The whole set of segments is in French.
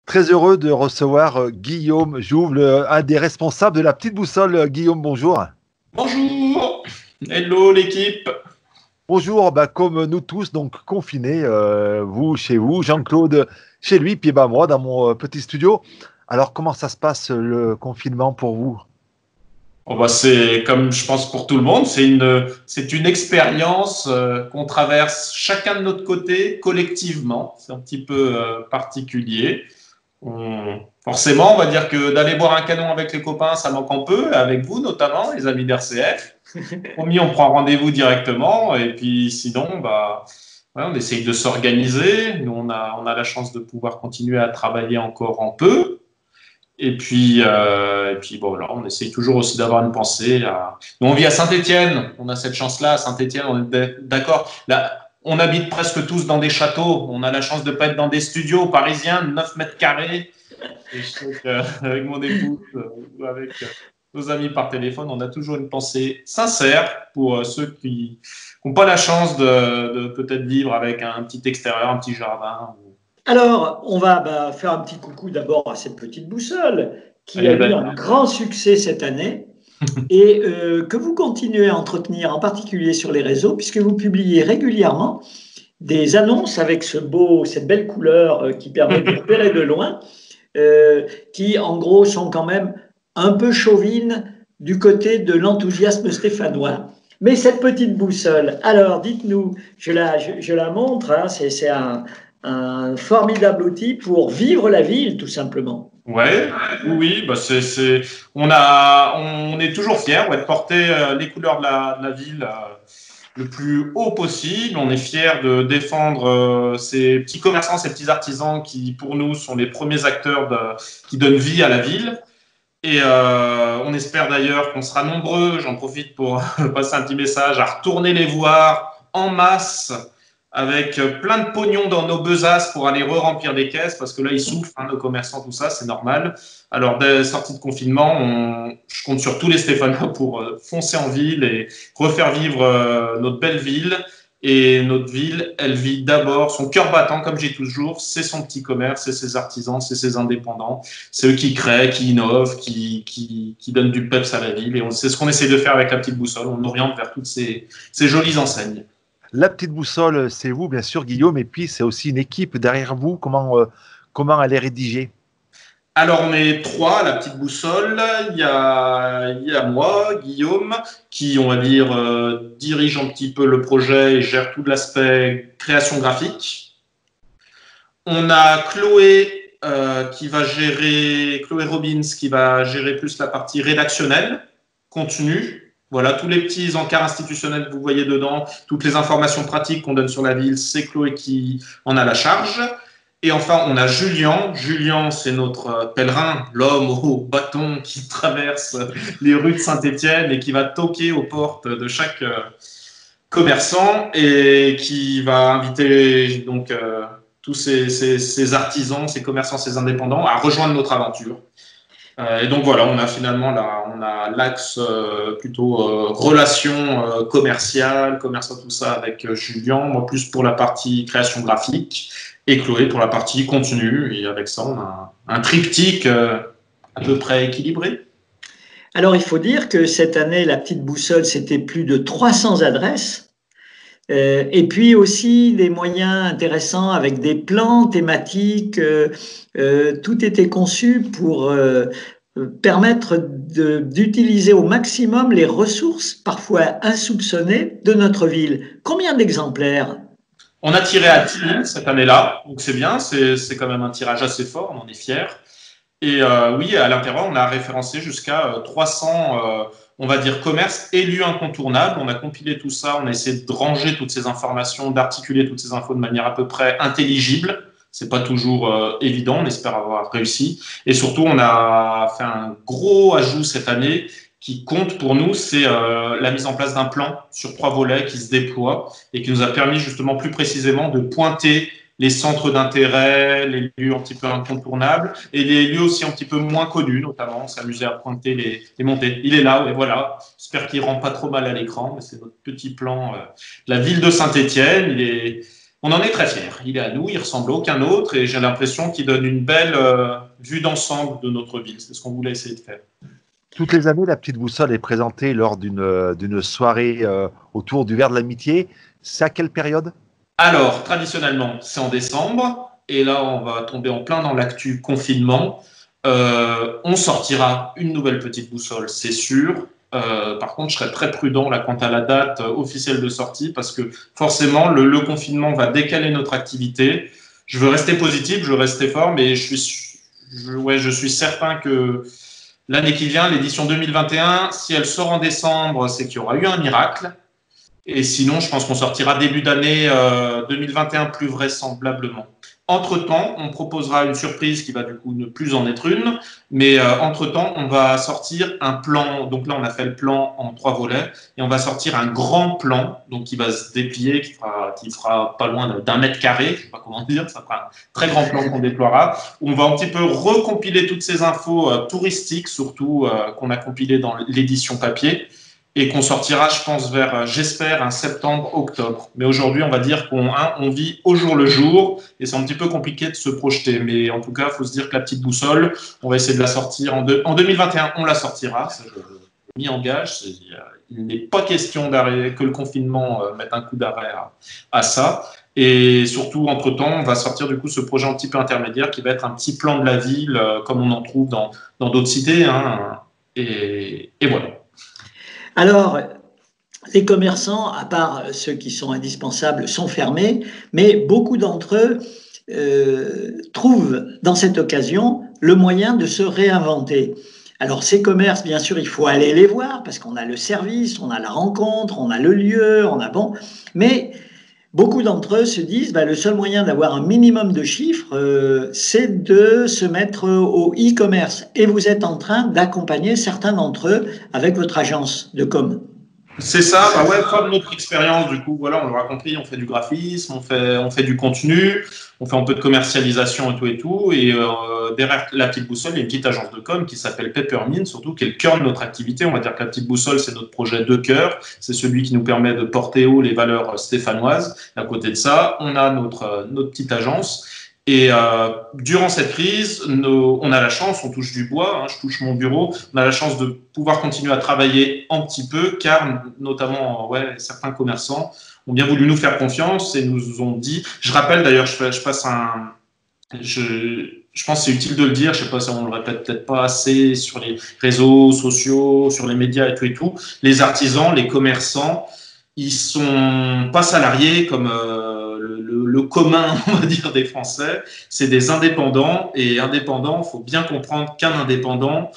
Très heureux de recevoir Guillaume Jouve, un des responsables de la petite boussole. Guillaume, bonjour. Bonjour, hello l'équipe. Bonjour, comme nous tous, donc confinés, vous chez vous, Jean-Claude chez lui, puis moi dans mon petit studio. Alors, comment ça se passe le confinement pour vous? C'est comme je pense pour tout le monde, c'est une expérience qu'on traverse chacun de notre côté collectivement. C'est un petit peu particulier. Forcément, on va dire que d'aller boire un canon avec les copains, ça manque un peu, avec vous notamment, les amis d'RCF. Promis, on prend rendez-vous directement. Et puis sinon, ouais, on essaye de s'organiser. Nous, on a la chance de pouvoir continuer à travailler encore un peu. Et puis bon, là, on essaye toujours aussi d'avoir une pensée. Nous, on vit à Saint-Étienne. On a cette chance-là. À Saint-Étienne, on est d'accord. Là, on habite presque tous dans des châteaux. On a la chance de ne pas être dans des studios parisiens de 9 mètres carrés. Et je sais qu'avec mon épouse ou avec nos amis par téléphone, on a toujours une pensée sincère pour ceux qui n'ont pas la chance de peut-être vivre avec un petit extérieur, un petit jardin. Alors, on va faire un petit coucou d'abord à cette petite boussole qui a eu un grand succès cette année et que vous continuez à entretenir, en particulier sur les réseaux, puisque vous publiez régulièrement des annonces avec cette belle couleur qui permet de repérer de loin, qui en gros sont quand même un peu chauvines du côté de l'enthousiasme stéphanois. Mais cette petite boussole, alors dites-nous, je la montre, hein, c'est un formidable outil pour vivre la ville, tout simplement. Ouais, oui, on est toujours fiers de porter les couleurs de la ville le plus haut possible. On est fiers de défendre ces petits commerçants, ces petits artisans qui, pour nous, sont les premiers acteurs qui donnent vie à la ville. Et on espère d'ailleurs qu'on sera nombreux, j'en profite pour passer un petit message, à retourner les voir en masse avec plein de pognon dans nos besaces pour aller re-remplir des caisses, parce que là, ils souffrent, hein, nos commerçants, tout ça, c'est normal. Alors, dès la sortie de confinement, je compte sur tous les Stéphanois pour foncer en ville et refaire vivre notre belle ville. Et notre ville, elle vit d'abord, son cœur battant, comme j'ai toujours, c'est son petit commerce, c'est ses artisans, c'est ses indépendants, c'est eux qui créent, qui innovent, qui donnent du peps à la ville. Et c'est ce qu'on essaie de faire avec la petite boussole, on oriente vers toutes ces jolies enseignes. La petite boussole, c'est vous, bien sûr, Guillaume, et puis c'est aussi une équipe derrière vous. Comment elle est rédigée? Alors, on est trois, la petite boussole. Il y a moi, Guillaume, qui, on va dire, dirige un petit peu le projet et gère tout l'aspect création graphique. On a Chloé, Chloé Robbins, qui va gérer plus la partie rédactionnelle, contenu. Voilà, tous les petits encarts institutionnels que vous voyez dedans, toutes les informations pratiques qu'on donne sur la ville, c'est Chloé qui en a la charge. Et enfin, on a Julien. Julien, c'est notre pèlerin, l'homme au bâton qui traverse les rues de Saint-Étienne et qui va toquer aux portes de chaque commerçant et qui va inviter donc tous ces artisans, ces commerçants, ces indépendants à rejoindre notre aventure. Et donc voilà, on a l'axe plutôt relations commerciales, commerçant, tout ça avec Julien, moi plus pour la partie création graphique et Chloé pour la partie contenu. Et avec ça, on a un triptyque à peu près équilibré. Alors, il faut dire que cette année, la petite boussole, c'était plus de 300 adresses. Et puis aussi des moyens intéressants avec des plans thématiques. Tout était conçu pour permettre d'utiliser au maximum les ressources parfois insoupçonnées de notre ville. Combien d'exemplaires? On a tiré à 10 000 cette année-là, donc c'est bien, c'est quand même un tirage assez fort, on en est fiers. Et oui, à l'intérieur, on a référencé jusqu'à 300, on va dire, commerces élus incontournables. On a compilé tout ça, on a essayé de ranger toutes ces informations, d'articuler toutes ces infos de manière à peu près intelligible. C'est pas toujours évident, on espère avoir réussi. Et surtout, on a fait un gros ajout cette année qui compte pour nous, c'est la mise en place d'un plan sur 3 volets qui se déploie et qui nous a permis justement plus précisément de pointer les centres d'intérêt, les lieux un petit peu incontournables et les lieux aussi un petit peu moins connus, notamment on s'amusait à pointer les montées. Il est là, et voilà. J'espère qu'il ne rend pas trop mal à l'écran, mais c'est notre petit plan. La ville de Saint-Étienne, On en est très fiers. Il est à nous, il ressemble à aucun autre et j'ai l'impression qu'il donne une belle vue d'ensemble de notre ville. C'est ce qu'on voulait essayer de faire. Toutes les années, la petite boussole est présentée lors d'une soirée autour du verre de l'amitié. C'est à quelle période? Alors, traditionnellement, c'est en décembre. Et là, on va tomber en plein dans l'actu confinement. On sortira une nouvelle petite boussole, c'est sûr. Par contre, je serais très prudent là, quant à la date officielle de sortie parce que forcément, le confinement va décaler notre activité. Je veux rester positif, je veux rester fort, mais je suis certain que l'année qui vient, l'édition 2021, si elle sort en décembre, c'est qu'il y aura eu un miracle. Et sinon, je pense qu'on sortira début d'année 2021 plus vraisemblablement. Entre-temps, on proposera une surprise qui va du coup ne plus en être une, mais entre-temps, on va sortir un plan. Donc là, on a fait le plan en 3 volets et on va sortir un grand plan, donc qui va se déplier, qui fera pas loin d'1 mètre carré, je sais pas comment dire, ça fera un très grand plan qu'on déploiera, où on va un petit peu recompiler toutes ces infos touristiques, surtout qu'on a compilées dans l'édition papier. Et qu'on sortira, je pense, j'espère, un septembre-octobre. Mais aujourd'hui, on va dire qu'on vit au jour le jour, et c'est un petit peu compliqué de se projeter. Mais en tout cas, il faut se dire que la petite boussole, on va essayer de la sortir en 2021, on la sortira, ça, je m'y engage. Il n'est pas question que le confinement mette un coup d'arrêt à ça. Et surtout, entre-temps, on va sortir du coup ce projet un petit peu intermédiaire qui va être un petit plan de la ville, comme on en trouve dans d'autres cités. Hein, et voilà. Alors, les commerçants, à part ceux qui sont indispensables, sont fermés, mais beaucoup d'entre eux trouvent dans cette occasion le moyen de se réinventer. Alors, ces commerces, bien sûr, il faut aller les voir parce qu'on a le service, on a la rencontre, on a le lieu, mais beaucoup d'entre eux se disent le seul moyen d'avoir un minimum de chiffres, c'est de se mettre au e-commerce. Et vous êtes en train d'accompagner certains d'entre eux avec votre agence de com. C'est ça, comme notre expérience, du coup, voilà, on l'aura compris, on fait du graphisme, on fait du contenu, on fait un peu de commercialisation et tout. Et derrière la petite boussole, il y a une petite agence de com qui s'appelle Peppermint, surtout, qui est le cœur de notre activité. On va dire que la petite boussole, c'est notre projet de cœur. C'est celui qui nous permet de porter haut les valeurs stéphanoises. Et à côté de ça, on a notre petite agence. Et durant cette crise, on a la chance, on touche du bois, je touche mon bureau, on a la chance de pouvoir continuer à travailler un petit peu, car notamment certains commerçants ont bien voulu nous faire confiance et nous ont dit, je rappelle d'ailleurs, je pense que c'est utile de le dire, je sais pas si on le répète peut-être pas assez sur les réseaux sociaux, sur les médias et tout, les artisans, les commerçants, ils sont pas salariés comme le commun, on va dire, des Français. C'est des indépendants. Et indépendants, il faut bien comprendre qu'un indépendant,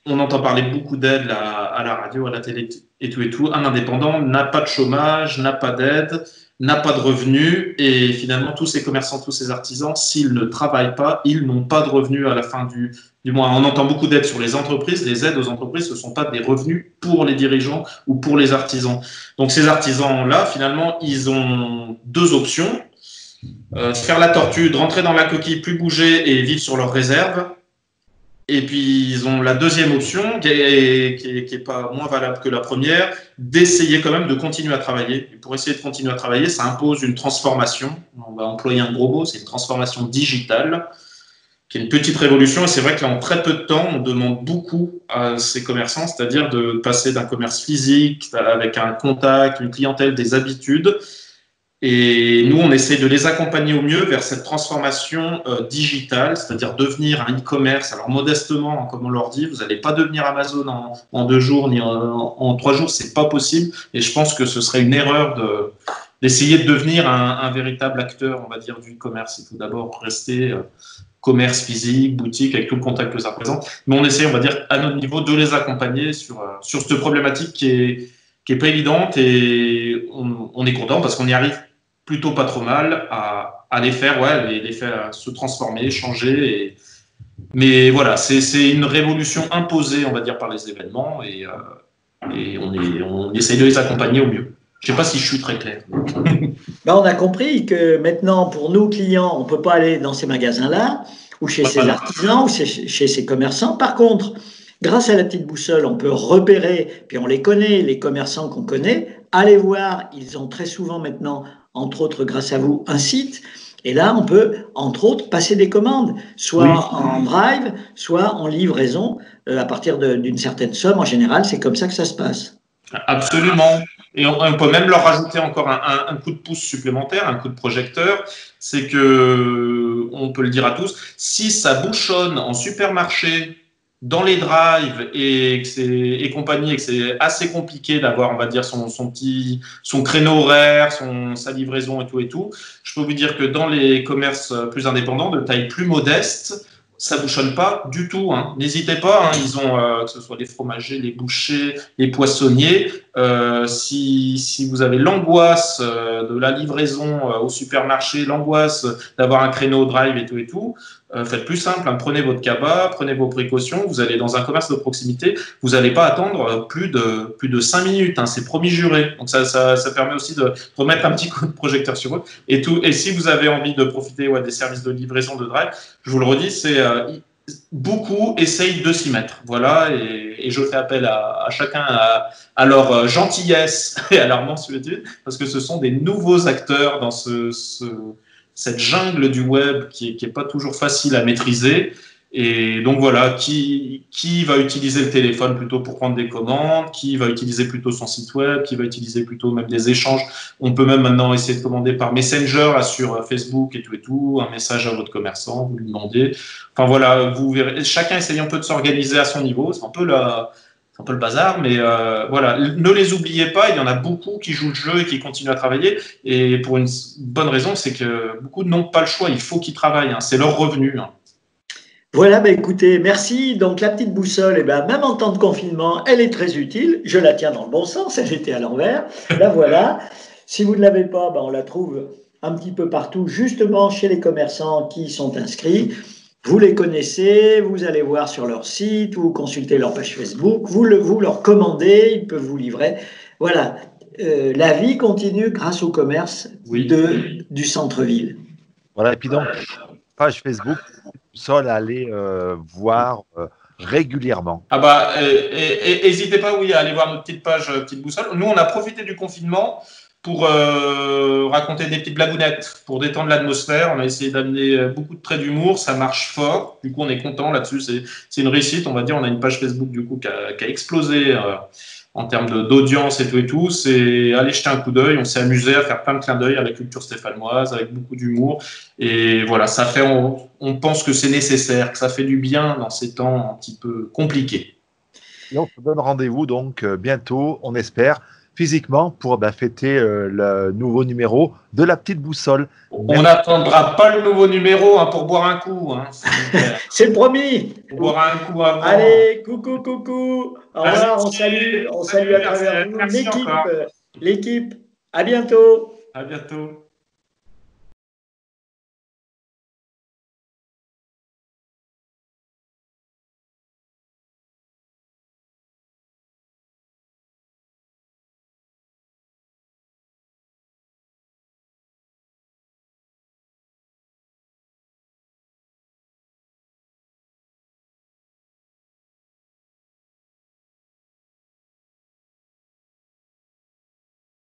on entend parler beaucoup d'aide à la radio, à la télé et tout. Un indépendant n'a pas de chômage, n'a pas d'aide, n'a pas de revenus. Et finalement, tous ces commerçants, tous ces artisans, s'ils ne travaillent pas, ils n'ont pas de revenus à la fin du mois. On entend beaucoup d'aides sur les entreprises. Les aides aux entreprises, ce ne sont pas des revenus pour les dirigeants ou pour les artisans. Donc ces artisans-là, finalement, ils ont 2 options. Faire la tortue, de rentrer dans la coquille, plus bouger et vivre sur leurs réserves. Et puis, ils ont la deuxième option, qui est pas moins valable que la première, d'essayer quand même de continuer à travailler. Et pour essayer de continuer à travailler, ça impose une transformation. On va employer un gros mot, c'est une transformation digitale, qui est une petite révolution. Et c'est vrai qu'en très peu de temps, on demande beaucoup à ces commerçants, c'est-à-dire de passer d'un commerce physique avec un contact, une clientèle, des habitudes. Et nous, on essaie de les accompagner au mieux vers cette transformation digitale, c'est-à-dire devenir un e-commerce. Alors modestement, comme on leur dit, vous n'allez pas devenir Amazon en 2 jours ni en 3 jours, c'est pas possible. Et je pense que ce serait une erreur d'essayer de devenir un véritable acteur, on va dire, du e-commerce. Il faut d'abord rester commerce physique, boutique, avec tout le contact que ça représente. Mais on essaie, on va dire, à notre niveau, de les accompagner sur cette problématique qui est pas évidente. Et on est content parce qu'on y arrive plutôt pas trop mal à les faire se transformer, changer. Mais voilà, c'est une révolution imposée, on va dire, par les événements et on essaye de les accompagner au mieux. Je ne sais pas si je suis très clair. On a compris que maintenant, pour nous clients, on ne peut pas aller dans ces magasins-là, ou chez ces artisans, ou chez ces commerçants. Par contre, grâce à la petite boussole, on peut repérer, puis on les connaît, les commerçants qu'on connaît, aller voir, ils ont très souvent maintenant entre autres grâce à vous, un site. Et là, on peut, entre autres, passer des commandes, soit en drive, soit en livraison, à partir d'une certaine somme. En général, c'est comme ça que ça se passe. Absolument. Et on peut même leur rajouter encore un coup de pouce supplémentaire, un coup de projecteur. C'est que, on peut le dire à tous, si ça bouchonne en supermarché, dans les drives et compagnie, et que c'est assez compliqué d'avoir, on va dire, son créneau horaire, sa livraison et tout, je peux vous dire que dans les commerces plus indépendants, de taille plus modeste, ça bouchonne pas du tout. Hein. N'hésitez pas, hein, ils ont, que ce soit les fromagers, les bouchers, les poissonniers, si vous avez l'angoisse de la livraison au supermarché, l'angoisse d'avoir un créneau drive et tout, faites plus simple, hein, prenez votre cabas, prenez vos précautions, vous allez dans un commerce de proximité, vous n'allez pas attendre plus de 5 minutes, hein, c'est promis juré. Donc ça permet aussi de remettre un petit coup de projecteur sur eux. Et si vous avez envie de profiter des services de livraison de drive, je vous le redis, c'est beaucoup essayent de s'y mettre. Voilà, et je fais appel à chacun à leur gentillesse et à leur mansuétude, parce que ce sont des nouveaux acteurs dans cette jungle du web qui est pas toujours facile à maîtriser. Et donc voilà, qui va utiliser le téléphone plutôt pour prendre des commandes, qui va utiliser plutôt son site web, qui va utiliser plutôt même des échanges. On peut même maintenant essayer de commander par Messenger là, sur Facebook et tout, un message à votre commerçant, vous lui demandez. Enfin voilà, vous verrez, chacun essaye un peu de s'organiser à son niveau, c'est un peu le bazar, mais voilà, ne les oubliez pas, il y en a beaucoup qui jouent le jeu et qui continuent à travailler, et pour une bonne raison, c'est que beaucoup n'ont pas le choix, il faut qu'ils travaillent, hein, c'est leur revenu. Hein. Voilà, bah écoutez, merci. Donc la petite boussole, eh ben, même en temps de confinement, elle est très utile. Je la tiens dans le bon sens, elle était à l'envers. La voilà. Si vous ne l'avez pas, ben, on la trouve un petit peu partout, justement chez les commerçants qui sont inscrits. Vous les connaissez, vous allez voir sur leur site, vous consultez leur page Facebook, vous leur commandez, ils peuvent vous livrer. Voilà, la vie continue grâce au commerce du centre-ville. Voilà, et puis donc, page Facebook, Boussole à aller voir régulièrement. Ah bah, n'hésitez pas, à aller voir notre petite page Petite Boussole. Nous, on a profité du confinement pour raconter des petites blagounettes, pour détendre l'atmosphère. On a essayé d'amener beaucoup de traits d'humour, ça marche fort. Du coup, on est content là-dessus. C'est une réussite, on va dire. On a une page Facebook du coup qui a explosé en termes d'audience et tout. C'est aller jeter un coup d'œil. On s'est amusé à faire plein de clins d'œil à la culture stéphanoise, avec beaucoup d'humour. Et voilà, ça fait. On pense que c'est nécessaire, que ça fait du bien dans ces temps un petit peu compliqués. Et on se donne rendez-vous donc bientôt, on espère, physiquement pour fêter le nouveau numéro de la petite boussole. On n'attendra pas le nouveau numéro pour boire un coup. Hein. C'est promis. Pour boire un coup avant. Allez, coucou. Au revoir, on salue à travers vous l'équipe. À bientôt. À bientôt.